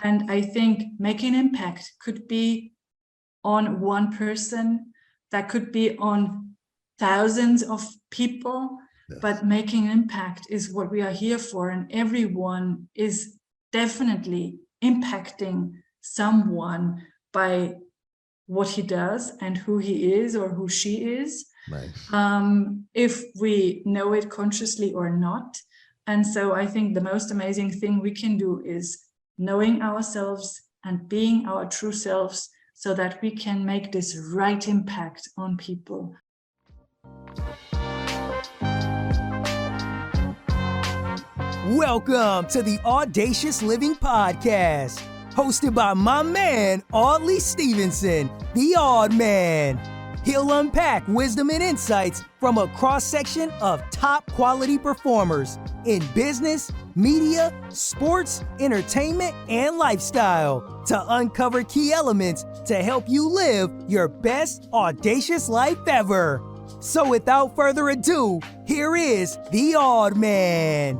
And I think making impact could be on one person, that could be on thousands of people, yes. But making impact is what we are here for. And everyone is definitely impacting someone by what he does and who he is or who she is. Nice. If we know it consciously or not. And so I think the most amazing thing we can do is knowing ourselves and being our true selves so that we can make this right impact on people. Welcome to the Audacious Living Podcast, hosted by my man, Audley Stevenson, the Odd Man. He'll unpack wisdom and insights from a cross-section of top quality performers in business, media, sports, entertainment, and lifestyle to uncover key elements to help you live your best audacious life ever. So without further ado, here is the Odd Man.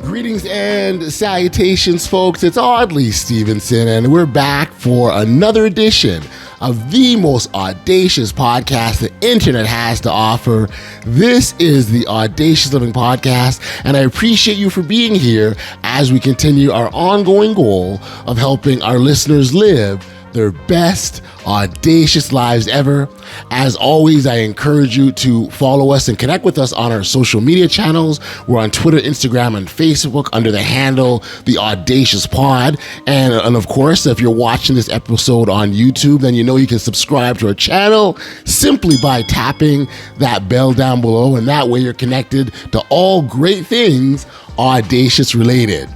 Greetings and salutations, folks. It's Audley Stevenson, and we're back for another edition of the most audacious podcast the internet has to offer. This is the Audacious Living Podcast, and I appreciate you for being here as we continue our ongoing goal of helping our listeners live their best audacious lives ever. As always, I encourage you to follow us and connect with us on our social media channels. We're on Twitter, Instagram, and Facebook under the handle The Audacious Pod. And of course, if you're watching this episode on YouTube, then you know you can subscribe to our channel simply by tapping that bell down below. And that way you're connected to all great things Audacious related.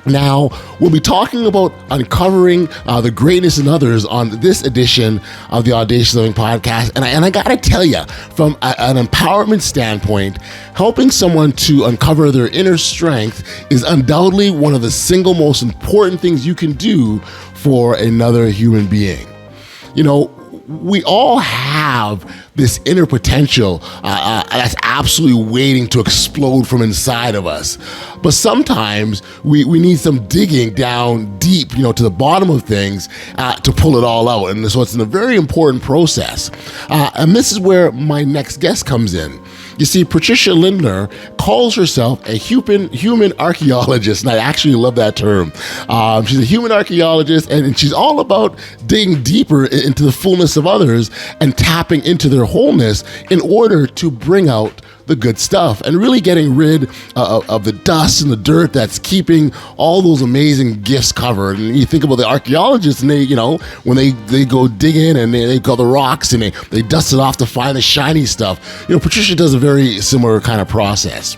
Now, we'll be talking about uncovering the greatness in others on this edition of the Audacious Living Podcast. And I gotta tell you, from an empowerment standpoint, helping someone to uncover their inner strength is undoubtedly one of the single most important things you can do for another human being. You know, we all have this inner potential that's absolutely waiting to explode from inside of us. But sometimes we need some digging down deep, to the bottom of things to pull it all out. And so it's a very important process. And this is where my next guest comes in. You see, Patricia Lindner calls herself a human archaeologist, and I actually love that term. She's a human archaeologist, and she's all about digging deeper into the fullness of others and tapping into their wholeness in order to bring out the good stuff and really getting rid of the dust and the dirt that's keeping all those amazing gifts covered. And you think about the archaeologists, and they, when they go dig in and they go the rocks and they dust it off to find the shiny stuff. Patricia does a very similar kind of process.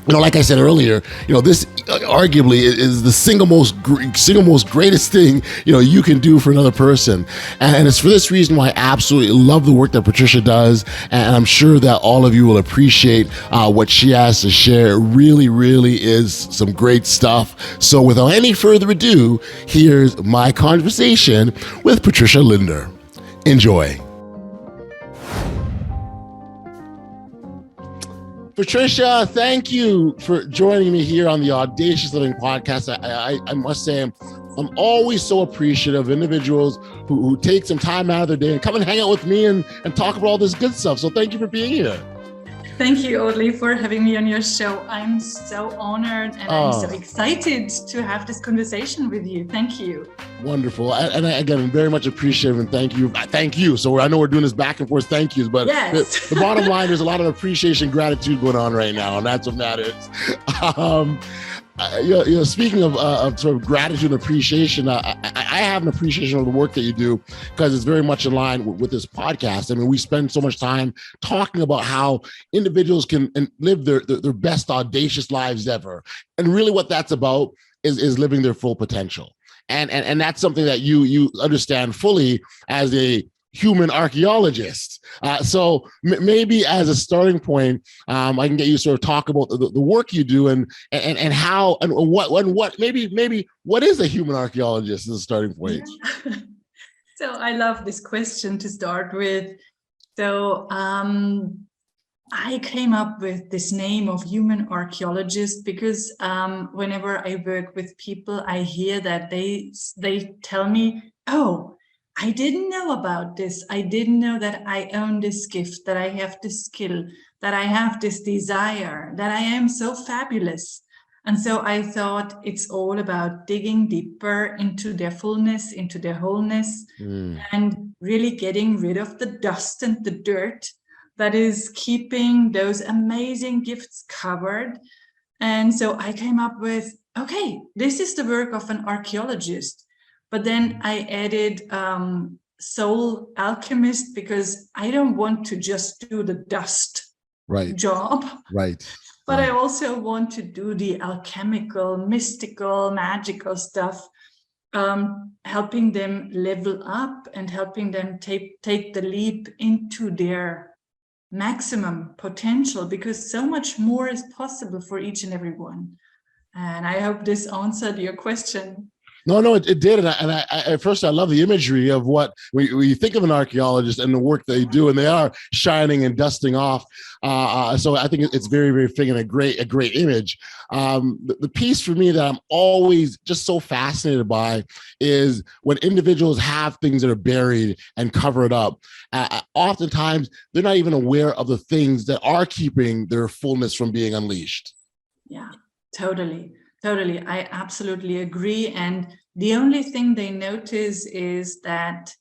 Like I said earlier, this arguably is the single most greatest thing, you can do for another person. And it's for this reason why I absolutely love the work that Patricia does. And I'm sure that all of you will appreciate what she has to share. It really, really is some great stuff. So without any further ado, here's my conversation with Patricia Lindner. Enjoy. Patricia, thank you for joining me here on the Audacious Living Podcast. I must say, I'm always so appreciative of individuals who take some time out of their day and come and hang out with me and talk about all this good stuff. So thank you for being here. Thank you, Audley, for having me on your show. I'm so honored and I'm so excited to have this conversation with you. Thank you. Wonderful. And again, I'm very much appreciative and thank you. Thank you. So I know we're doing this back and forth thank yous, but yes. the bottom line, there's a lot of appreciation, gratitude going on right now, and that's what matters. Speaking of sort of gratitude and appreciation, I have an appreciation of the work that you do because it's very much in line with this podcast. I mean, we spend so much time talking about how individuals can live their best audacious lives ever. And really what that's about is living their full potential. And that's something that you understand fully as a human archaeologist. So maybe as a starting point, I can get you to sort of talk about the work you do and how and what maybe what is a human archaeologist as a starting point? So I love this question to start with. So I came up with this name of human archaeologist because whenever I work with people, I hear that they tell me, oh, I didn't know about this. I didn't know that I own this gift, that I have this skill, that I have this desire, that I am so fabulous. And so I thought it's all about digging deeper into their fullness, into their wholeness, and really getting rid of the dust and the dirt that is keeping those amazing gifts covered. And so I came up with, okay, this is the work of an archaeologist. But then I added soul alchemist because I don't want to just do the dust job. Right. But I also want to do the alchemical, mystical, magical stuff, helping them level up and helping them take the leap into their maximum potential, because so much more is possible for each and every one. And I hope this answered your question. No, it did. And I at first, I love the imagery of what when you think of an archaeologist and the work they do, and they are shining and dusting off. So I think it's very, very fitting, a great image. The piece for me that I'm always just so fascinated by is when individuals have things that are buried and covered up. Oftentimes, they're not even aware of the things that are keeping their fullness from being unleashed. Yeah, totally. I absolutely agree. And the only thing they notice is that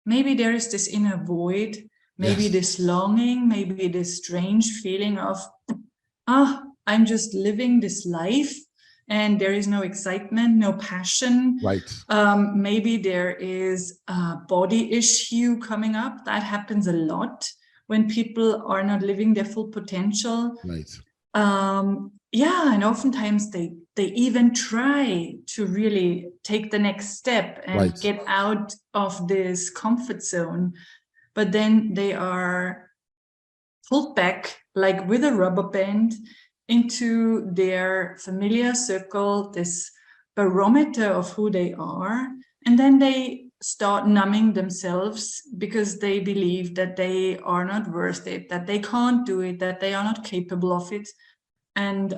maybe there is this inner void, maybe this longing, maybe this strange feeling of, I'm just living this life and there is no excitement, no passion. Right. Maybe there is a body issue coming up. That happens a lot when people are not living their full potential. Right. And oftentimes they even try to really take the next step and get out of this comfort zone, but then they are pulled back like with a rubber band into their familiar circle, this barometer of who they are, and then they start numbing themselves because they believe that they are not worth it, that they can't do it, that they are not capable of it. And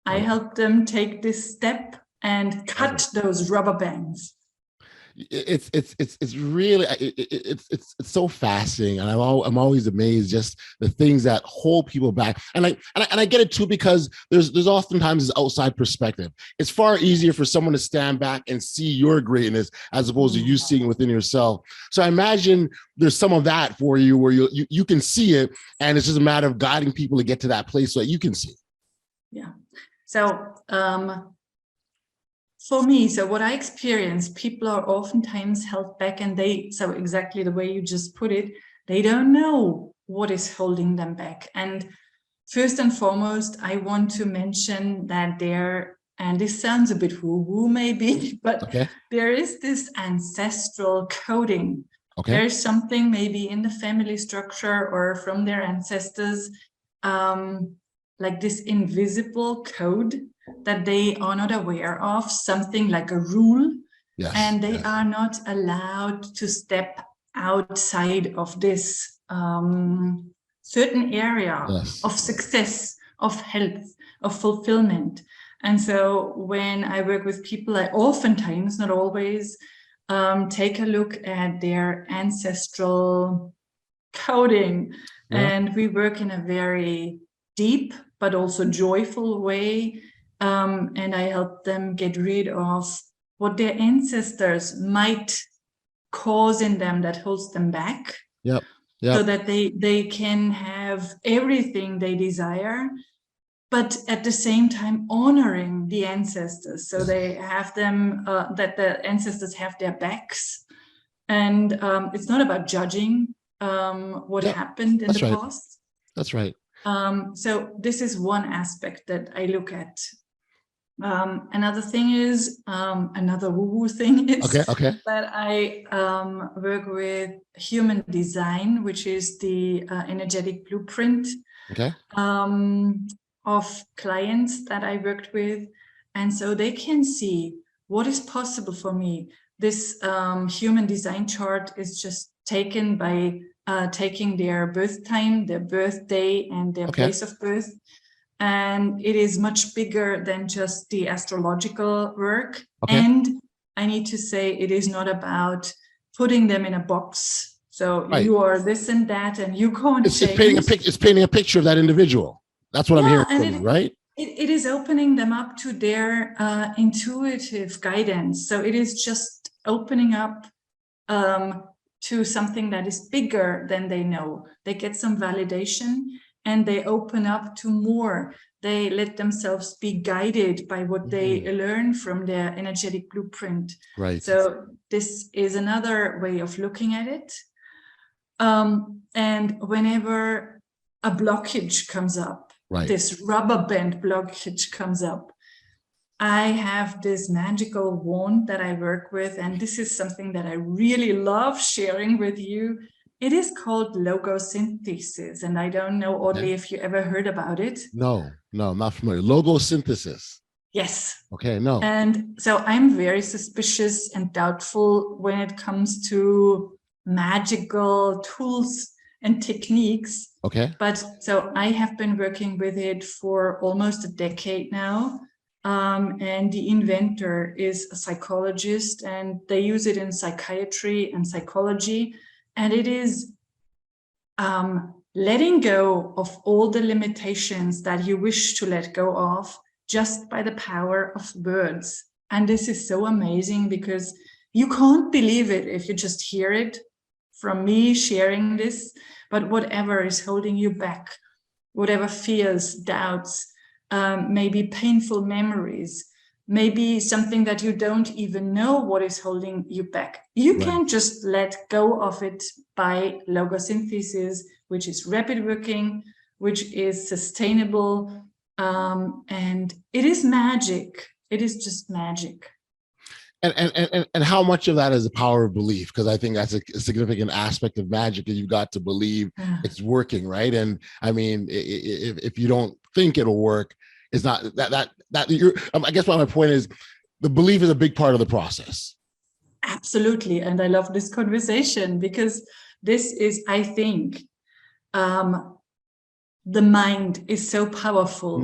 I help them take this step and cut those rubber bands. It's really it's so fascinating, and I'm always amazed just the things that hold people back. And I get it too, because there's oftentimes this outside perspective. It's far easier for someone to stand back and see your greatness as opposed to you seeing within yourself. So I imagine there's some of that for you where you can see it, and it's just a matter of guiding people to get to that place so that you can see. Yeah. So for me, so what I experience, people are oftentimes held back, and so exactly the way you just put it, they don't know what is holding them back. And first and foremost, I want to mention that and this sounds a bit woo-woo maybe, but there is this ancestral coding. There's something maybe in the family structure or from their ancestors, like this invisible code that they are not aware of, something like a rule, and they are not allowed to step outside of this certain area of success, of health, of fulfillment. And so when I work with people, I oftentimes, not always, take a look at their ancestral coding, and we work in a very deep but also joyful way. And I help them get rid of what their ancestors might cause in them that holds them back. So that they can have everything they desire, but at the same time honoring the ancestors. So they have them, that the ancestors have their backs. And it's not about judging what happened in the past. That's right. So this is one aspect that I look at. Another thing is, another woo-woo thing is that I work with human design, which is the energetic blueprint of clients that I worked with. And so they can see what is possible for me. This human design chart is just taken by taking their birth time, their birthday, and their place of birth. And it is much bigger than just the astrological work. And I need to say, it is not about putting them in a box. So you are this and that, and you can't change. It's painting a picture of that individual. That's what I'm hearing from you, right? It is opening them up to their intuitive guidance. So it is just opening up to something that is bigger than they know. They get some validation and they open up to more. They let themselves be guided by what they learn from their energetic blueprint. Right. So this is another way of looking at it. And whenever a blockage comes up, this rubber band blockage comes up, I have this magical wand that I work with, and this is something that I really love sharing with you. It is called logosynthesis, and I don't know, Audley, if you ever heard about it. No, I'm not familiar. Logosynthesis. Yes. Okay, no. And so I'm very suspicious and doubtful when it comes to magical tools and techniques. Okay. But so I have been working with it for almost a decade now. And the inventor is a psychologist, and they use it in psychiatry and psychology. And it is letting go of all the limitations that you wish to let go of just by the power of words. And this is so amazing because you can't believe it if you just hear it from me sharing this. But whatever is holding you back, whatever fears, doubts, maybe painful memories, maybe something that you don't even know what is holding you back. You can just let go of it by logosynthesis, which is rapid working, which is sustainable, and it is magic. It is just magic. And how much of that is the power of belief? Because I think that's a significant aspect of magic, is you've got to believe it's working, right? And I mean, if you don't think it'll work, it's not that you're. I guess what my point is, the belief is a big part of the process. Absolutely, and I love this conversation because this is, I think, the mind is so powerful.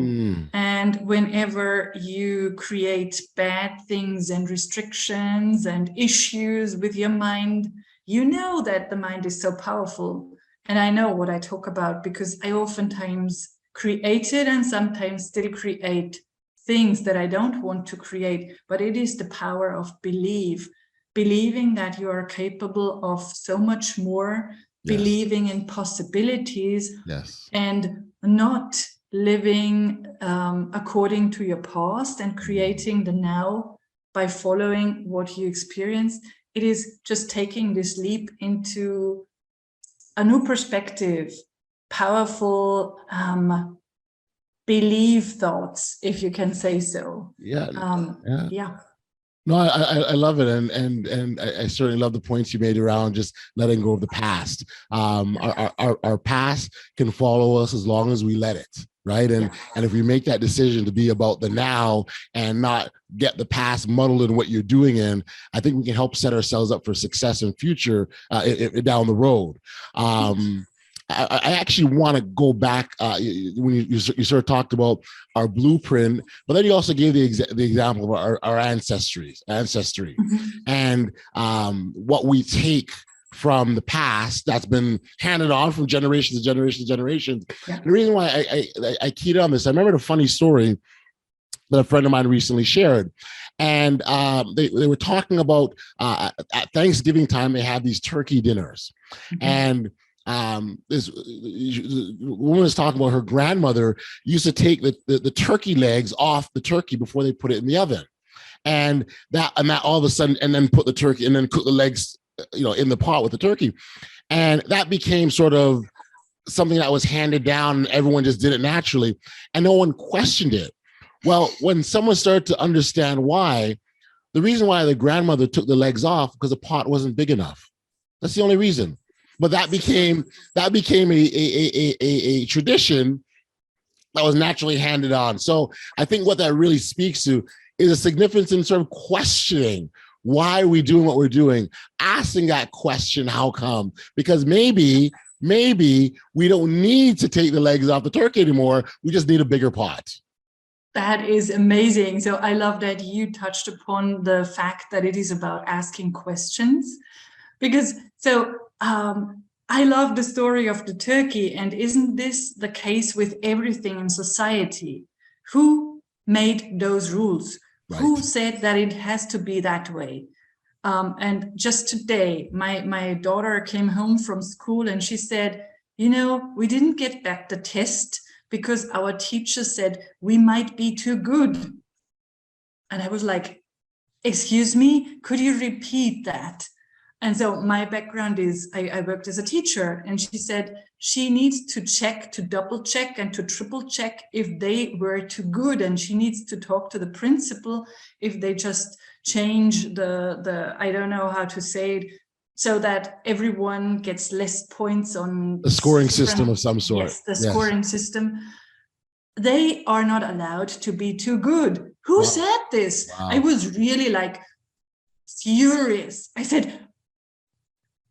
And whenever you create bad things and restrictions and issues with your mind, you know that the mind is so powerful. And I know what I talk about because I oftentimes created and sometimes still create things that I don't want to create, but it is the power of believing that you are capable of so much more. Believing in possibilities, and not living according to your past and creating the now by following what you experience. It is just taking this leap into a new perspective, powerful belief thoughts, if you can say so. No, I love it, and I certainly love the points you made around just letting go of the past. Our past can follow us as long as we let it, right? And if we make that decision to be about the now and not get the past muddled in what you're doing in, I think we can help set ourselves up for success in future down the road. I actually want to go back when you sort of talked about our blueprint, but then you also gave the example of our ancestry, and what we take from the past that's been handed on from generation to generation to generation. The reason why I keyed on this, I remembered a funny story that a friend of mine recently shared. And they were talking about at Thanksgiving time, they have these turkey dinners. And this woman was talking about her grandmother used to take the turkey legs off the turkey before they put it in the oven, and that all of a sudden, and then put the turkey and then cook the legs, in the pot with the turkey, and that became sort of something that was handed down, and everyone just did it naturally, and no one questioned it. Well, when someone started to understand why, the reason why the grandmother took the legs off because the pot wasn't big enough. That's the only reason. But that became a tradition that was naturally handed on. So I think what that really speaks to is a significance in sort of questioning Why are we doing what we're doing? Asking that question, how come? Because maybe we don't need to take the legs off the turkey anymore. We just need a bigger pot. That is amazing. So I love that you touched upon the fact that it is about asking questions, because I love the story of the turkey. And isn't this the case with everything in society? Who made those rules? Right. Who said that it has to be that way? And just today, my daughter came home from school and she said, we didn't get back the test because our teacher said we might be too good. And I was like, excuse me, could you repeat that? And so my background is I worked as a teacher, and she said she needs to check, to double check and to triple check if they were too good. And she needs to talk to the principal if they just change the I don't know how to say it, so that everyone gets less points on a scoring system of some sort. Yes, the scoring system. They are not allowed to be too good. Who said this? Wow. I was really like furious. I said,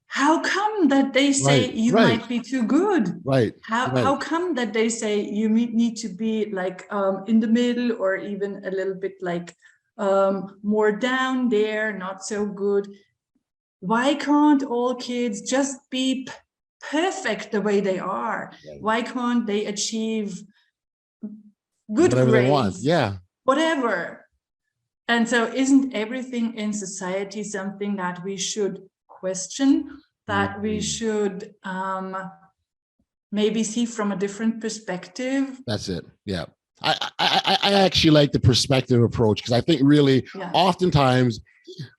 how come that they say you might be too good? How come that they say you need to be like in the middle, or even a little bit like more down there, not so good? Why can't all kids just be perfect the way they are? Why can't they achieve good whatever grades? They want? Yeah. Whatever. And so isn't everything in society something that we should question, that we should maybe see from a different perspective? That's it. Yeah. I actually like the perspective approach, because I think really oftentimes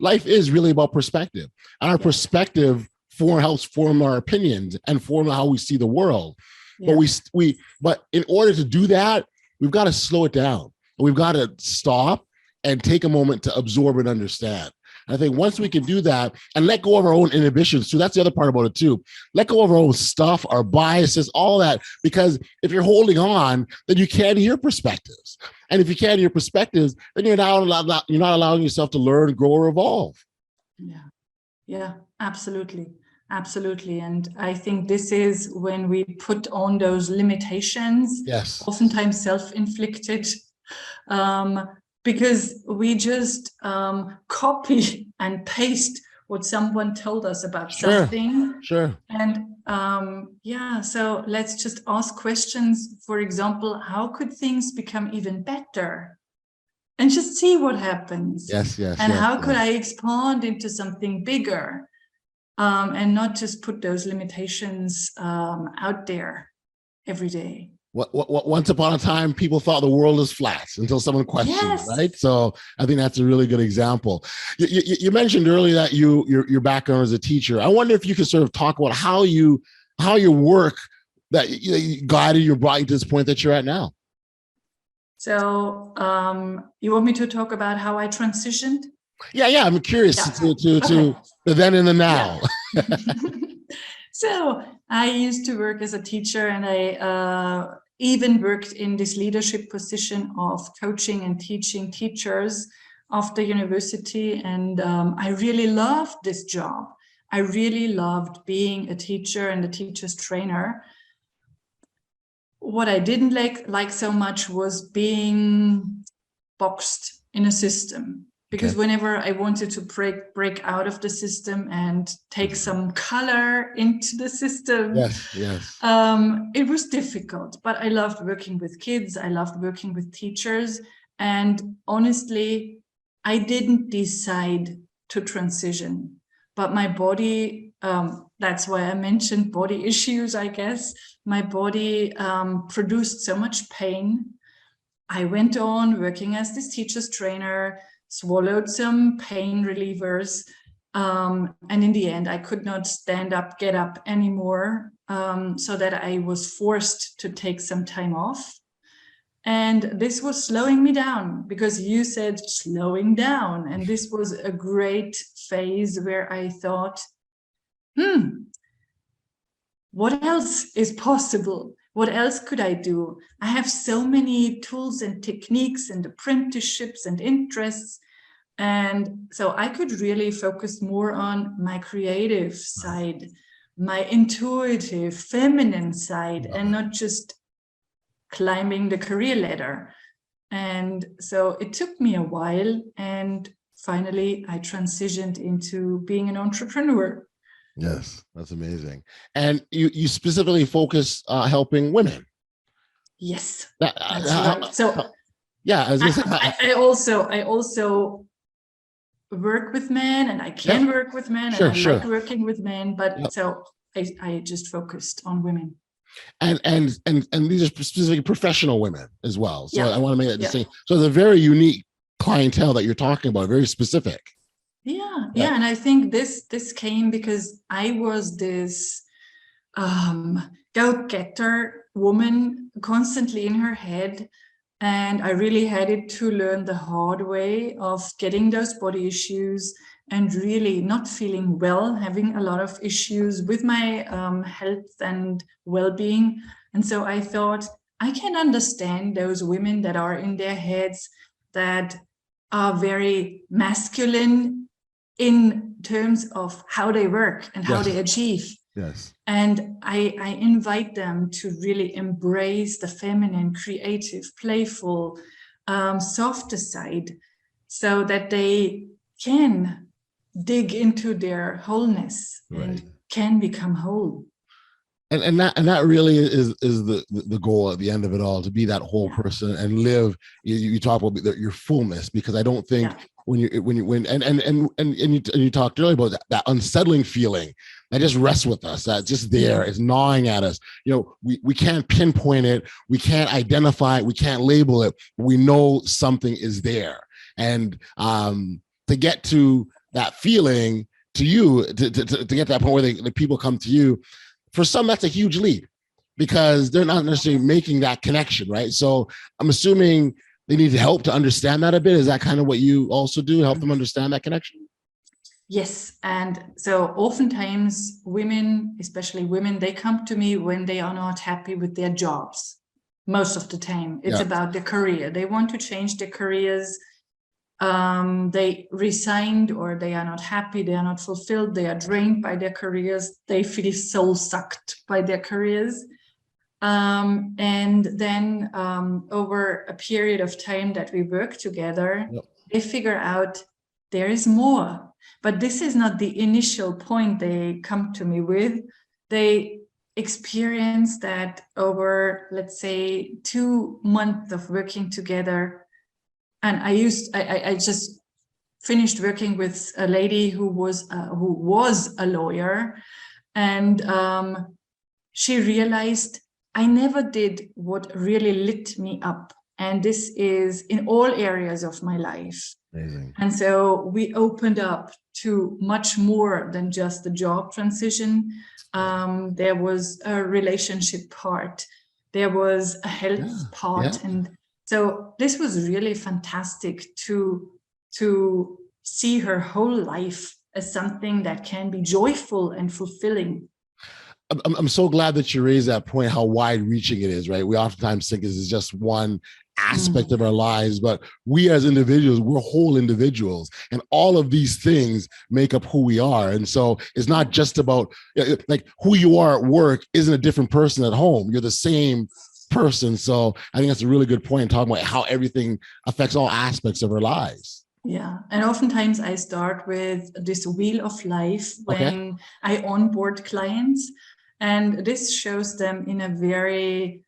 life is really about perspective, and our perspective helps form our opinions and form how we see the world. But in order to do that, we've got to slow it down. We've got to stop and take a moment to absorb and understand. And I think once we can do that and let go of our own inhibitions too, that's the other part about it too. Let go of our own stuff, our biases, all that, because if you're holding on, then you can't hear perspectives. And if you can't hear perspectives, then you're not allowing yourself to learn, grow, or evolve. Yeah, absolutely. Absolutely. And I think this is when we put on those limitations, oftentimes self-inflicted, because we just copy and paste what someone told us about something. And so let's just ask questions. For example, how could things become even better? And just see what happens. And how could I expand into something bigger? And not just put those limitations out there every day. Once upon a time, people thought the world is flat until someone questioned, right? So I think that's a really good example. You mentioned earlier that your background as a teacher. I wonder if you could sort of talk about how your work that guided you, brought you to this point that you're at now. So you want me to talk about how I transitioned? Yeah. I'm curious to the then and the now. So I used to work as a teacher, and I even worked in this leadership position of coaching and teaching teachers after university. And I really loved this job. I really loved being a teacher and a teacher's trainer. What I didn't like so much was being boxed in a system. Because whenever I wanted to break out of the system and take some color into the system, it was difficult. But I loved working with kids. I loved working with teachers. And honestly, I didn't decide to transition. But my body, that's why I mentioned body issues, I guess. My body produced so much pain. I went on working as this teacher's trainer, swallowed some pain relievers, and in the end I could not get up anymore, so that I was forced to take some time off. And this was slowing me down, because you said slowing down, and this was a great phase where I thought, what else is possible? What else could I do? I have so many tools and techniques and apprenticeships and interests. And so I could really focus more on my creative side, my intuitive, feminine side, and not just climbing the career ladder. And so it took me a while, and finally I transitioned into being an entrepreneur. Yes, that's amazing. And you specifically focus helping women. Yes, That, that's right. So yeah, I was gonna say, I also work with men, and I can work with men, and I like working with men, but so I just focused on women. And these are specifically professional women as well. So I want to make that distinction. So it's a very unique clientele that you're talking about, very specific. Yeah. And I think this came because I was this go-getter woman constantly in her head. And I really had it to learn the hard way of getting those body issues and really not feeling well, having a lot of issues with my health and well-being. And so I thought, I can understand those women that are in their heads that are very masculine in terms of how they work and how they achieve. Yes. And I invite them to really embrace the feminine, creative, playful, softer side, so that they can dig into their wholeness and can become whole. And that really is the goal at the end of it all, to be that whole person and live. You talk about your fullness, because I don't think when you talked earlier about that unsettling feeling that just rests with us, that's just there, it's gnawing at us. We can't pinpoint it, we can't identify it, we can't label it, but we know something is there. And to get to that feeling, to you, to get to that point where the people come to you, for some, that's a huge leap, because they're not necessarily making that connection, right? So I'm assuming they need help to understand that a bit. Is that kind of what you also do, help them understand that connection? Yes. And so oftentimes women, especially women, they come to me when they are not happy with their jobs. Most of the time, it's about their career. They want to change their careers. They resigned, or they are not happy, they are not fulfilled, they are drained by their careers, they feel soul sucked by their careers. And then over a period of time that we work together, they figure out there is more. But this is not the initial point they come to me with. They experience that over, let's say, 2 months of working together. And I just finished working with a lady who was a lawyer, and she realized I never did what really lit me up, and this is in all areas of my life. Amazing. And so we opened up to much more than just the job transition. There was a relationship part, there was a health part, and so this was really fantastic to see her whole life as something that can be joyful and fulfilling. I'm so glad that you raised that point, how wide reaching it is, right? We oftentimes think this is just one aspect of our lives, but we as individuals, we're whole individuals, and all of these things make up who we are. And so it's not just about, like, who you are at work isn't a different person at home. You're the same person. So I think that's a really good point, talking about how everything affects all aspects of our lives. Yeah. And oftentimes I start with this wheel of life when I onboard clients, and this shows them in a very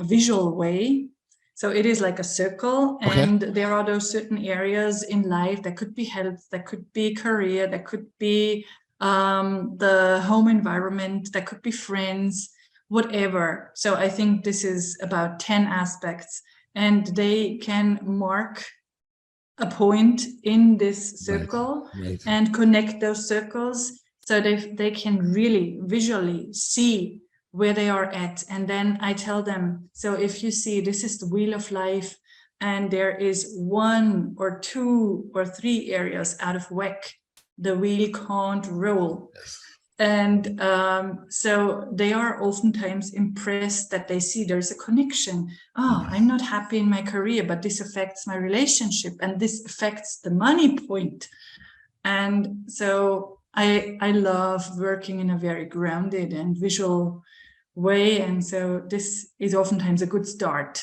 visual way. So it is like a circle, and there are those certain areas in life that could be health, that could be career, that could be the home environment, that could be friends, whatever. So I think this is about 10 aspects, and they can mark a point in this circle and connect those circles, so they can really visually see where they are at. And then I tell them, so if you see this is the wheel of life, and there is 1 or 2 or 3 areas out of whack, the wheel can't roll. And so they are oftentimes impressed that they see there's a connection. Oh, I'm not happy in my career, but this affects my relationship, and this affects the money point. And so I love working in a very grounded and visual way. And so this is oftentimes a good start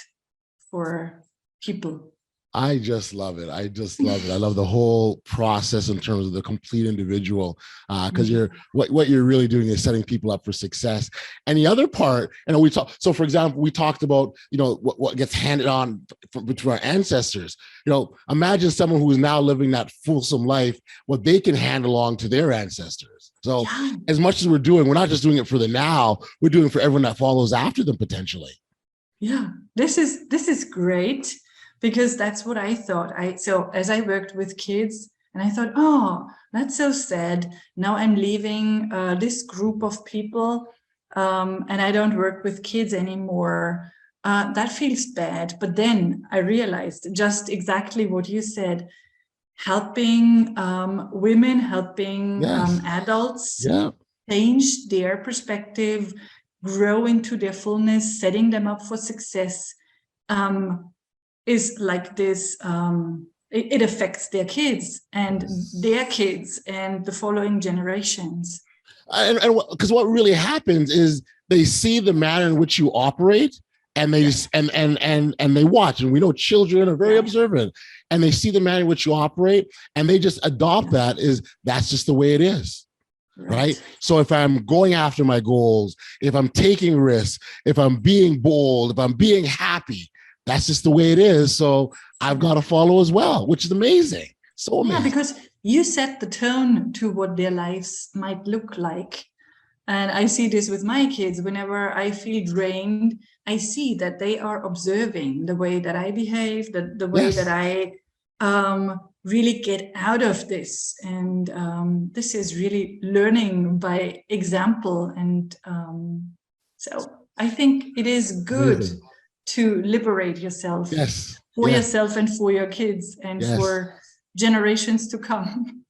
for people. I just love it. I just love it. I love the whole process in terms of the complete individual, because what you're really doing is setting people up for success. And the other part, we talk. So, for example, we talked about what gets handed on between our ancestors. Imagine someone who is now living that fulsome life, what they can hand along to their ancestors. So, as much as we're not just doing it for the now. We're doing it for everyone that follows after them potentially. Yeah, this is great. Because that's what I thought. So as I worked with kids, and I thought, oh, that's so sad. Now I'm leaving this group of people, and I don't work with kids anymore. That feels bad. But then I realized just exactly what you said, helping women, helping adults change their perspective, grow into their fullness, setting them up for success. Is like this, it affects their kids and the following generations. And because what really happens is they see the manner in which you operate, and they and they watch, and we know children are very observant, and they see the manner in which you operate, and they just adopt that's just the way it is. Right. So if I'm going after my goals, if I'm taking risks, if I'm being bold, if I'm being happy, that's just the way it is. So I've got to follow as well, which is amazing. So amazing. Yeah, because you set the tone to what their lives might look like. And I see this with my kids. Whenever I feel drained, I see that they are observing the way that I behave, the way that I really get out of this. And this is really learning by example. And so I think it is good to liberate yourself for yourself and for your kids and for generations to come.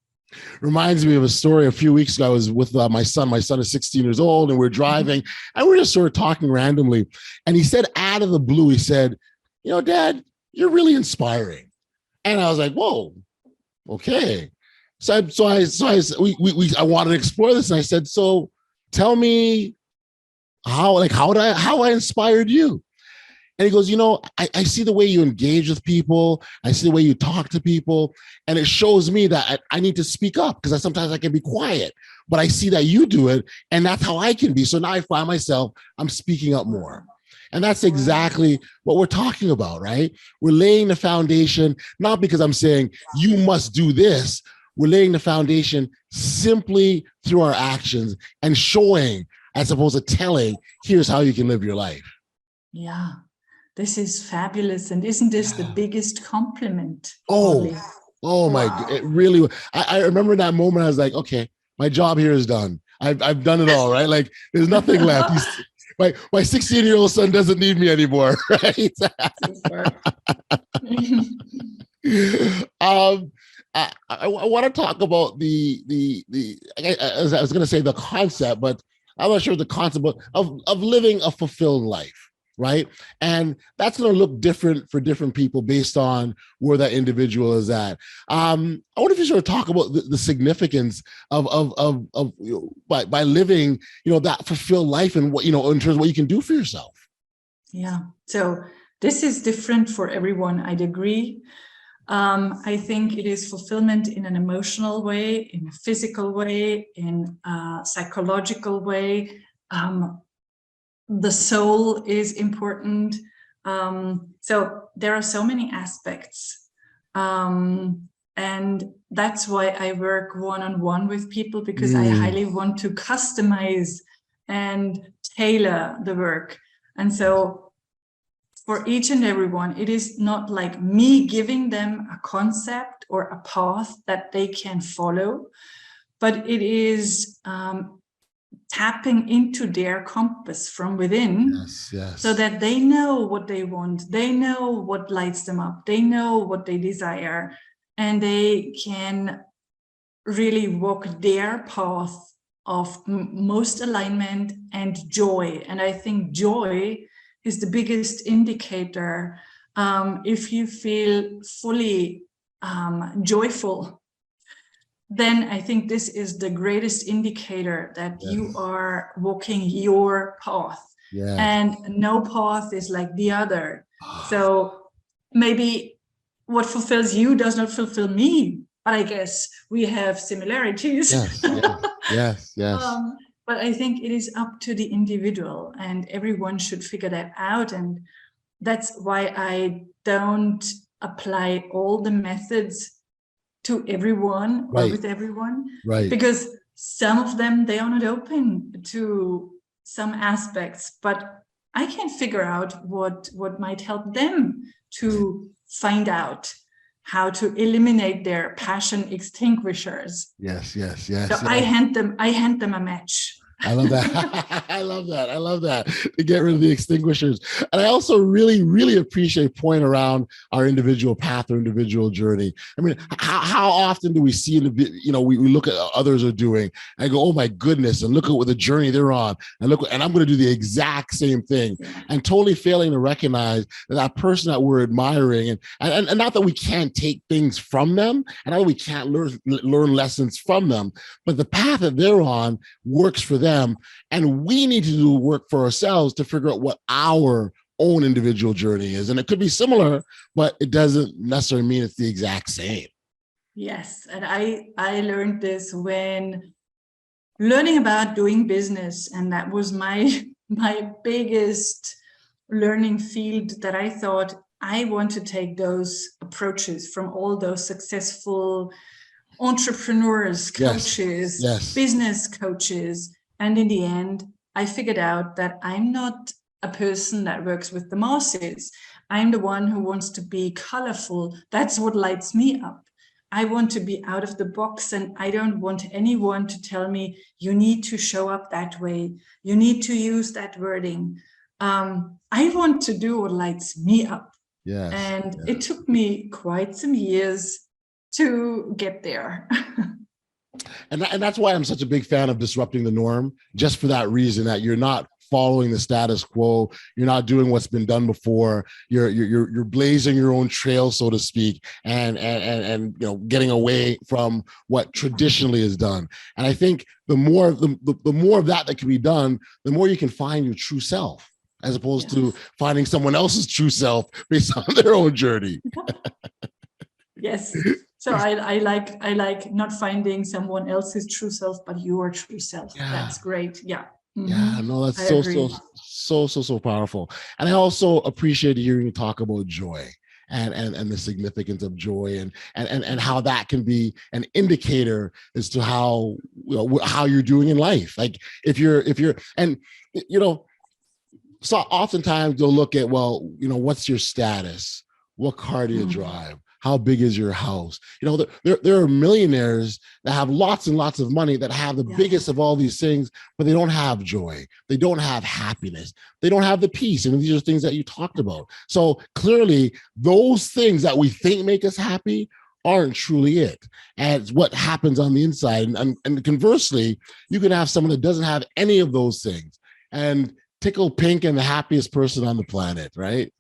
Reminds me of a story a few weeks ago. I was with my son. My son is 16 years old, and we're driving, and we're just sort of talking randomly. And he said, out of the blue, he said, Dad, you're really inspiring. And I was like, whoa, okay. So I wanted to explore this, and I said, so tell me how I inspired you. And he goes, I see the way you engage with people. I see the way you talk to people. And it shows me that I need to speak up, because sometimes I can be quiet, but I see that you do it, and that's how I can be. So now I find myself, I'm speaking up more. And that's exactly what we're talking about, right? We're laying the foundation, not because I'm saying you must do this. We're laying the foundation simply through our actions and showing, as opposed to telling, here's how you can live your life. Yeah. This is fabulous. And isn't this the biggest compliment? Oh my God. It really, I remember that moment. I was like, okay, my job here is done. I've done it all, right? Like there's nothing left. My 16-year-old son doesn't need me anymore, right? I want to talk about as I was going to say the concept, but I'm not sure the concept of living a fulfilled life. Right. And that's going to look different for different people based on where that individual is at. I wonder if you sort of talk about the significance of by living, that fulfilled life, and what, in terms of what you can do for yourself. Yeah. So this is different for everyone. I'd agree. I think it is fulfillment in an emotional way, in a physical way, in a psychological way. The soul is important. So there are so many aspects. And that's why I work one-on-one with people, because I highly want to customize and tailor the work. And so for each and every one, it is not like me giving them a concept or a path that they can follow, but it is tapping into their compass from within, so that they know what they want, they know what lights them up, they know what they desire, and they can really walk their path of most alignment and joy. And I think joy is the biggest indicator. If you feel fully joyful, then I think this is the greatest indicator that you are walking your path. Yes. And no path is like the other. So maybe what fulfills you does not fulfill me, but I guess we have similarities. Yes. But I think it is up to the individual, and everyone should figure that out. And that's why I don't apply all the methods to everyone or with everyone, because some of them, they are not open to some aspects, but I can figure out what might help them to find out how to eliminate their passion extinguishers. Yes. So I hand them a match. I love that. I love that. To get rid of the extinguishers. And I also really, really appreciate a point around our individual path or individual journey. I mean, how often do we see, we look at others are doing and go, oh my goodness, and look at what the journey they're on. And I'm going to do the exact same thing, and totally failing to recognize that person that we're admiring, and not that we can't take things from them, and not that we can't learn lessons from them, but the path that they're on works for them. And we need to do work for ourselves to figure out what our own individual journey is. And it could be similar, but it doesn't necessarily mean it's the exact same. Yes. And I learned this when learning about doing business. And that was my biggest learning field, that I thought I want to take those approaches from all those successful entrepreneurs, coaches, business coaches. And in the end, I figured out that I'm not a person that works with the masses. I'm the one who wants to be colorful. That's what lights me up. I want to be out of the box, and I don't want anyone to tell me, you need to show up that way. You need to use that wording. I want to do what lights me up. And it took me quite some years to get there. And that's why I'm such a big fan of disrupting the norm, just for that reason, that you're not following the status quo. You're not doing what's been done before. You're blazing your own trail, so to speak, and getting away from what traditionally is done. And I think the more of that can be done, the more you can find your true self, as opposed to finding someone else's true self based on their own journey. Yes. So I like not finding someone else's true self, but your true self. That's great. Yeah. Mm-hmm. Yeah, no, that's so powerful. And I also appreciate hearing you talk about joy and the significance of joy and how that can be an indicator as to how you're doing in life. Like if you're so oftentimes they'll look at, what's your status? What car do you drive? How big is your house? There are millionaires that have lots and lots of money that have the biggest of all these things, but they don't have joy. They don't have happiness. They don't have the peace. And these are things that you talked about. So clearly, those things that we think make us happy aren't truly it. And it's what happens on the inside. And conversely, you can have someone that doesn't have any of those things and tickle pink and the happiest person on the planet, right?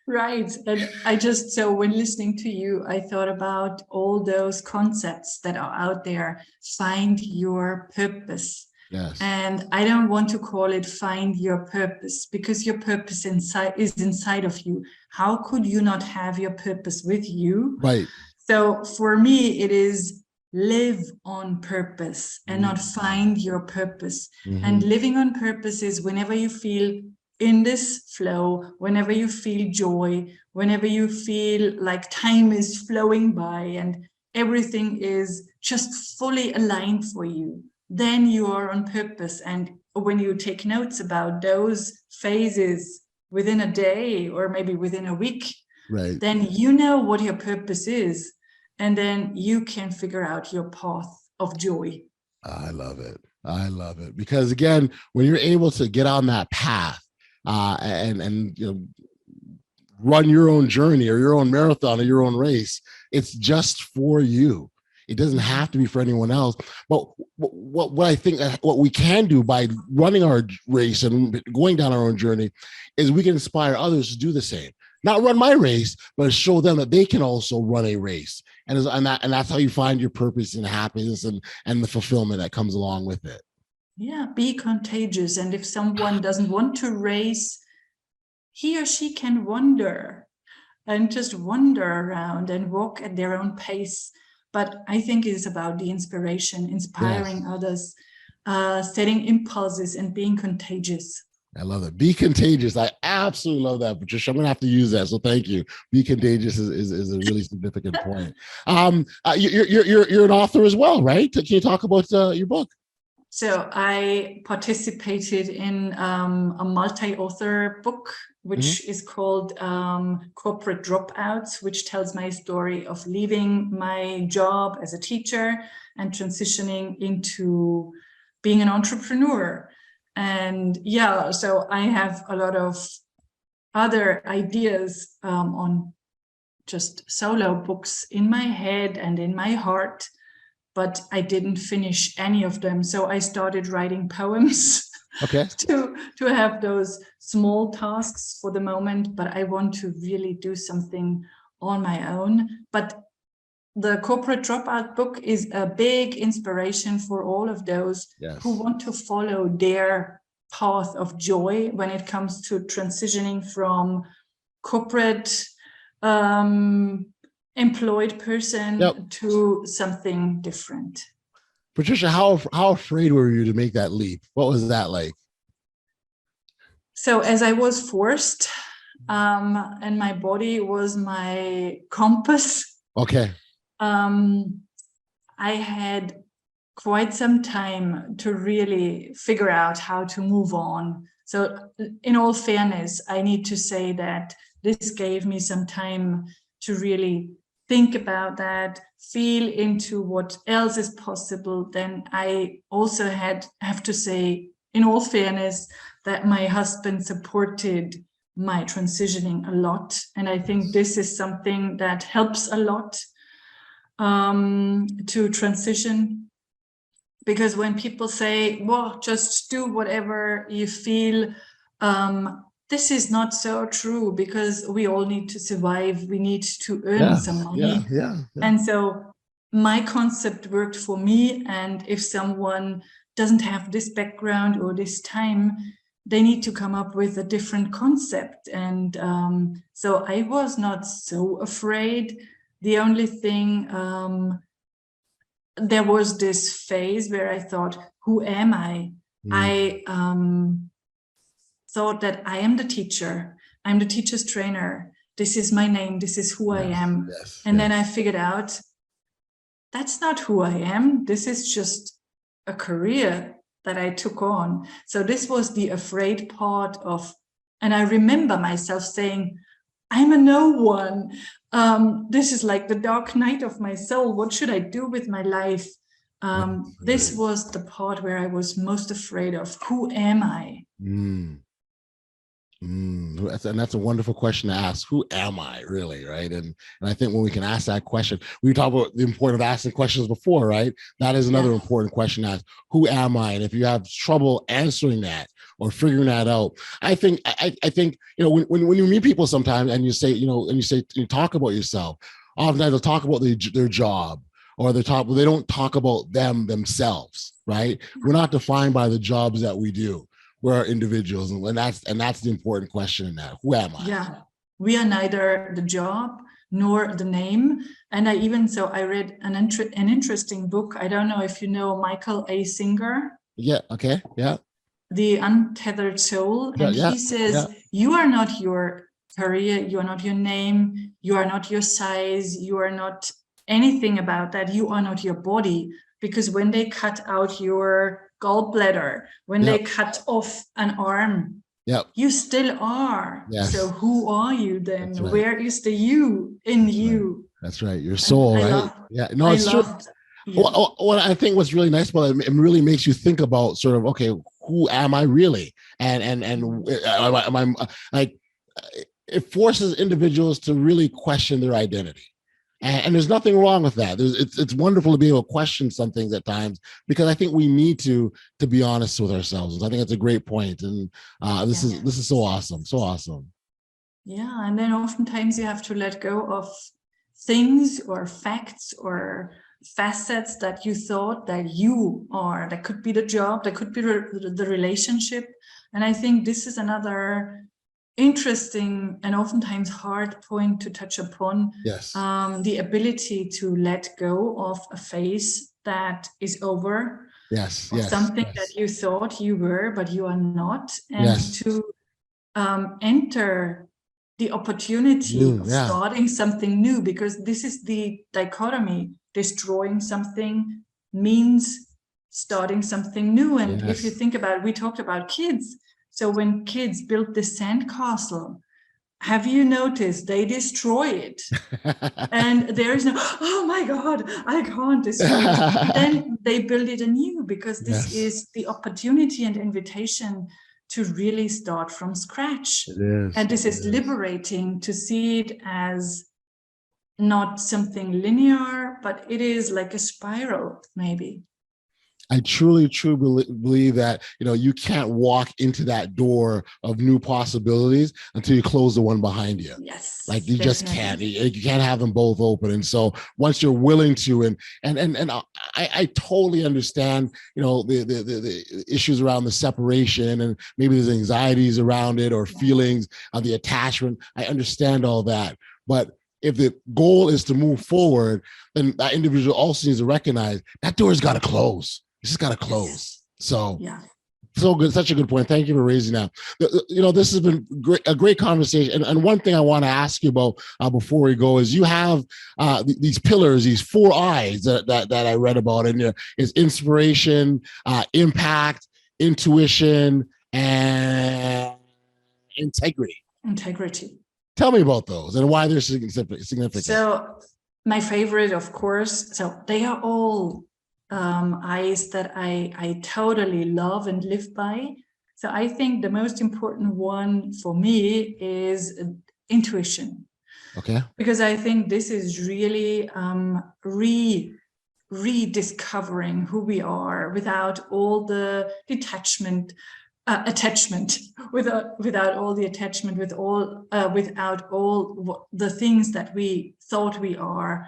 Right. And so when listening to you, I thought about all those concepts that are out there. Find your purpose. Yes. And I don't want to call it find your purpose, because your purpose is inside of you. How could you not have your purpose with you? Right. So for me, it is live on purpose and not find your purpose. And living on purpose is whenever you feel in this flow, whenever you feel joy, whenever you feel like time is flowing by and everything is just fully aligned for you, then you are on purpose. And when you take notes about those phases within a day or maybe within a week, then you know what your purpose is, and then you can figure out your path of joy. I love it. Because again, when you're able to get on that path, and run your own journey or your own marathon or your own race, it's just for you. It doesn't have to be for anyone else. But what I think what we can do by running our race and going down our own journey is we can inspire others to do the same. Not run my race, but show them that they can also run a race. And that's how you find your purpose and happiness and the fulfillment that comes along with it. Yeah, be contagious. And if someone doesn't want to race, he or she can wander and just wander around and walk at their own pace. But I think it's about the inspiration, inspiring others, setting impulses and being contagious. I love it. Be contagious. I absolutely love that, Patricia. I'm going to have to use that. So thank you. Be contagious is a really significant point. You're an author as well, right? Can you talk about your book? So I participated in a multi-author book, which is called Corporate Dropouts, which tells my story of leaving my job as a teacher and transitioning into being an entrepreneur. And yeah, so I have a lot of other ideas on just solo books in my head and in my heart, but I didn't finish any of them. So I started writing poems to have those small tasks for the moment, but I want to really do something on my own. But the Corporate Dropout book is a big inspiration for all of those who want to follow their path of joy when it comes to transitioning from corporate employed person to something different. Patricia, how afraid were you to make that leap? What was that like? So as I was forced, and my body was my compass. Okay. I had quite some time to really figure out how to move on. So in all fairness, I need to say that this gave me some time to really think about that, feel into what else is possible. Then I also have to say, in all fairness, that my husband supported my transitioning a lot. And I think this is something that helps a lot to transition, because when people say, well, just do whatever you feel, this is not so true, because we all need to survive. We need to earn some money. And so my concept worked for me. And if someone doesn't have this background or this time, they need to come up with a different concept. And so I was not so afraid. The only thing, there was this phase where I thought, who am I? I thought that I am the teacher. I'm the teacher's trainer. This is my name. This is who I am. And then I figured out, that's not who I am. This is just a career that I took on. So this was the afraid part of, and I remember myself saying, I'm a no one. This is like the dark night of my soul. What should I do with my life? This was the part where I was most afraid of. Who am I? And that's a wonderful question to ask. Who am I really, right? And I think when we can ask that question, we talked about the importance of asking questions before, right? That is another important question to ask. Who am I? And if you have trouble answering that or figuring that out, I think when you meet people sometimes and you say, you talk about yourself, oftentimes they'll talk about their job, or they don't talk about themselves, right? We're not defined by the jobs that we do. We're individuals, and that's the important question in that. Who am I? Yeah, we are neither the job nor the name. And I read an interesting book. I don't know if you know Michael A. Singer. Yeah. Okay. Yeah. The Untethered Soul. And he says, you are not your career, you are not your name, you are not your size, you are not anything about that. You are not your body, because when they cut out your gallbladder, when they cut off an arm, you still are. So who are you then? Right. Where is the you in you? That's right. Your soul, right? It's true. Well, I think what's really nice about it really makes you think about sort of, okay, who am I really? And am I like, it forces individuals to really question their identity. And there's nothing wrong with that. It's wonderful to be able to question some things at times, because I think we need to be honest with ourselves. I think that's a great point. And this is so awesome. So awesome. Yeah. And then oftentimes you have to let go of things or facts or facets that you thought that you are. That could be the job, that could be the relationship. And I think this is another interesting and oftentimes hard point to touch upon. Yes. The ability to let go of a phase that is over. Yes. Or something that you thought you were, but you are not. And to enter the opportunity of starting something new, because this is the dichotomy. Destroying something means starting something new. And if you think about it, we talked about kids. So when kids build the sandcastle, have you noticed they destroy it? And there is no, oh my God, I can't destroy it. Then they build it anew, because this is the opportunity and invitation to really start from scratch. And this is liberating to see it as not something linear, but it is like a spiral, maybe. I truly believe that, you can't walk into that door of new possibilities until you close the one behind you. Yes. Like you just can't. You can't have them both open. And so once you're willing to, and I totally understand, the issues around the separation, and maybe there's anxieties around it or feelings of the attachment. I understand all that. But if the goal is to move forward, then that individual also needs to recognize that door's got to close. It's just got to close. So, so good. Such a good point. Thank you for raising that. This has been a great conversation. And one thing I want to ask you about before we go is you have these pillars, these 4 I's that I read about in there is inspiration, impact, intuition, and integrity. Integrity. Tell me about those and why they're significant. So my favorite, of course, so they are all I's that I totally love and live by. So I think the most important one for me is intuition. Okay. Because I think this is really rediscovering who we are without all the attachment, without all the attachment, without all the things that we thought we are.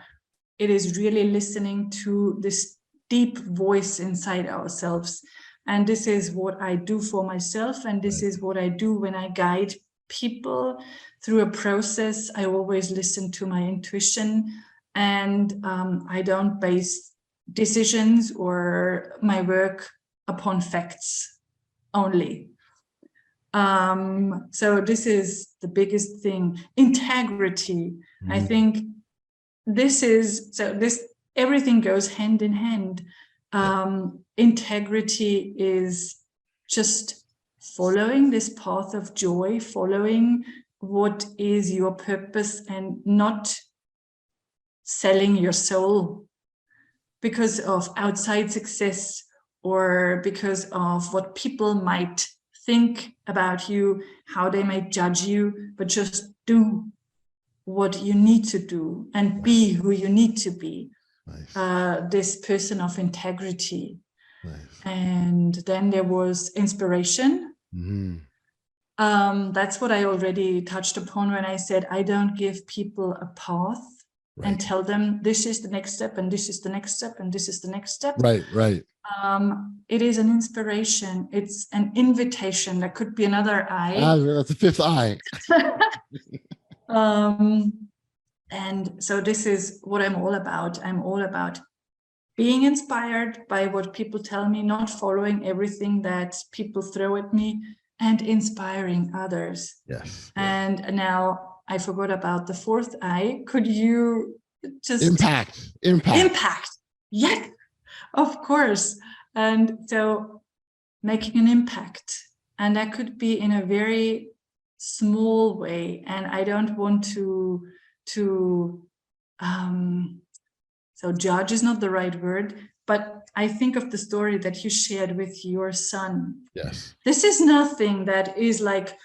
It is really listening to this deep voice inside ourselves. And this is what I do for myself. And this is what I do when I guide people through a process. I always listen to my intuition, and I don't base decisions or my work upon facts only. So this is the biggest thing. Integrity. I think everything goes hand in hand. Integrity is just following this path of joy, following what is your purpose, and not selling your soul because of outside success or because of what people might think about you, how they might judge you, but just do what you need to do and be who you need to be. This person of integrity. And then there was inspiration. That's what I already touched upon when I said I don't give people a path and tell them this is the next step and this is the next step and this is the next step. It is an inspiration. It's an invitation. That could be another I. That's the 5th I. And so this is what I'm all about. I'm all about being inspired by what people tell me, not following everything that people throw at me, and inspiring others. And now I forgot about the 4th I. Could you just... Impact. Yes, of course. And so making an impact. And that could be in a very small way. And I don't want to so judge is not the right word, but I think of the story that you shared with your son. This is nothing that is like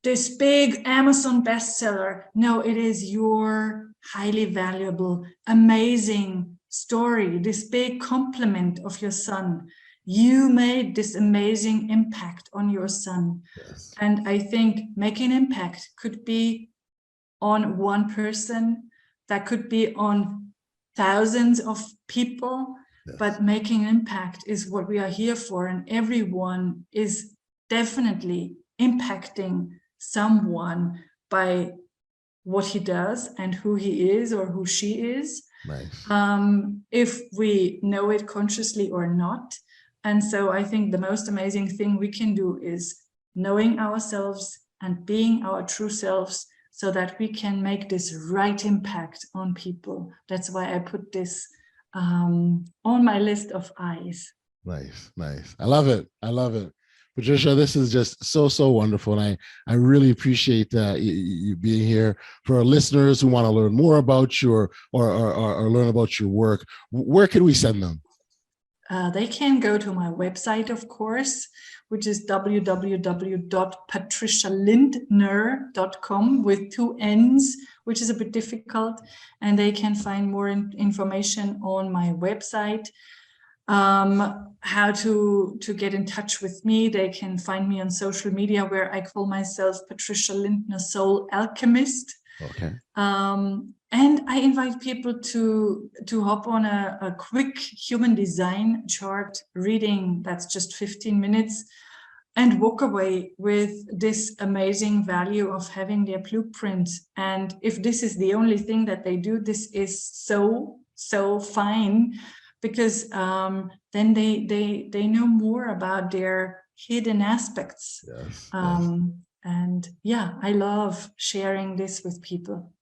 this big Amazon bestseller. No, it is your highly valuable, amazing story, this big compliment of your son. You made this amazing impact on your son. Yes. And I think making impact could be on one person, that could be on thousands of people, Yes. but making impact is what we are here for. And everyone is definitely impacting someone by what he does and who he is or who she is. Nice. If we know it consciously or not. And so I think the most amazing thing we can do is knowing ourselves and being our true selves, so that we can make this right impact on people. That's why I put this on my list of eyes. Nice. I love it. Patricia, this is just so wonderful. And I really appreciate you being here. For our listeners who want to learn more about you or learn about your work, where can we send them? They can go to my website, of course, which is www.patricialindner.com with 2 N's, which is a bit difficult. And they can find more information on my website. How to get in touch with me. They can find me on social media, where I call myself Patricia Lindner Soul Alchemist. Okay. And I invite people to hop on a quick human design chart reading that's just 15 minutes and walk away with this amazing value of having their blueprint. And if this is the only thing that they do, this is so fine, because then they know more about their hidden aspects. Yes. And yeah, I love sharing this with people.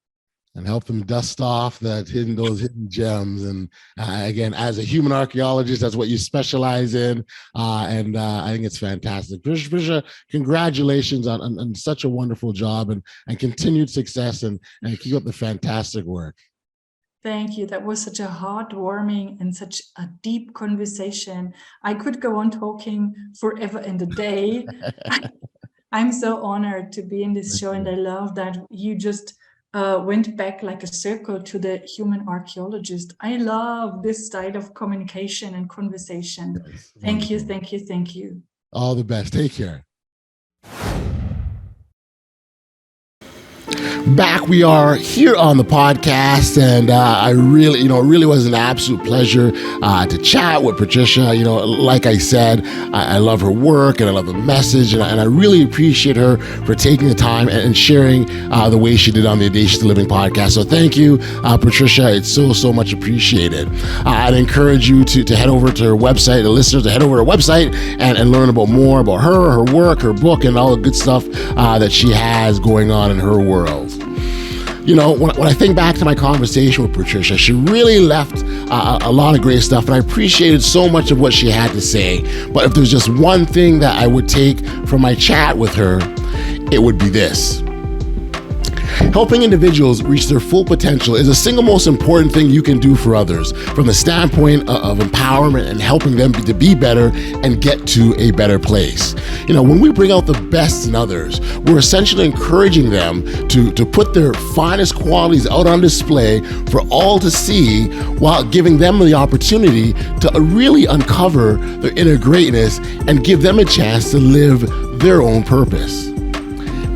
And help them dust off those hidden gems. And again, as a human archaeologist, that's what you specialize in. And I think it's fantastic. Patricia, congratulations on such a wonderful job and continued success, and keep up the fantastic work. Thank you. That was such a heartwarming and such a deep conversation. I could go on talking forever and a day. I'm so honored to be in this show, and I love that you just went back like a circle to the human archaeologist. I love this style of communication and conversation. Yes, thank you. All the best. Take care. Back we are here on the podcast, and I really, it really was an absolute pleasure to chat with Patricia. Like I said, I love her work and I love the message, and I really appreciate her for taking the time and sharing the way she did on the Audacious Living podcast. So thank you, Patricia. It's so much appreciated. I'd encourage you to head over to her website, the listeners to head over to her website and learn about more about her work, her book, and all the good stuff that she has going on in her world. When I think back to my conversation with Patricia, she really left a lot of great stuff, and I appreciated so much of what she had to say. But if there's just one thing that I would take from my chat with her, it would be this. Helping individuals reach their full potential is the single most important thing you can do for others, from the standpoint of empowerment and helping them to be better and get to a better place. When we bring out the best in others, we're essentially encouraging them to put their finest qualities out on display for all to see, while giving them the opportunity to really uncover their inner greatness and give them a chance to live their own purpose.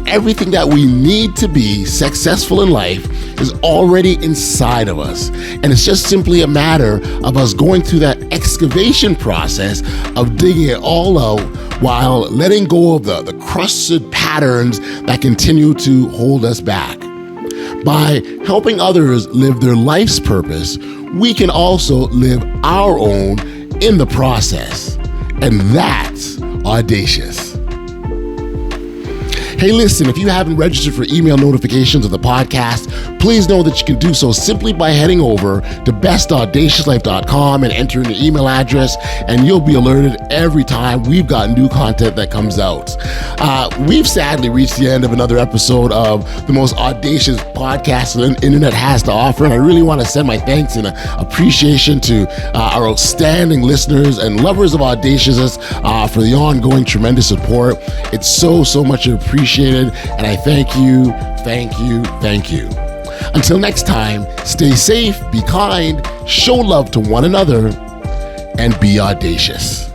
Everything that we need to be successful in life is already inside of us. And it's just simply a matter of us going through that excavation process of digging it all out, while letting go of the crusted patterns that continue to hold us back. By helping others live their life's purpose, we can also live our own in the process. And that's audacious. Hey, listen, if you haven't registered for email notifications of the podcast, please know that you can do so simply by heading over to bestaudaciouslife.com and entering your email address, and you'll be alerted every time we've got new content that comes out. We've sadly reached the end of another episode of the most audacious podcast the internet has to offer, and I really want to send my thanks and appreciation to our outstanding listeners and lovers of Audacious for the ongoing tremendous support. It's so much appreciated, and I thank you. Until next time, stay safe, be kind, show love to one another, and be audacious.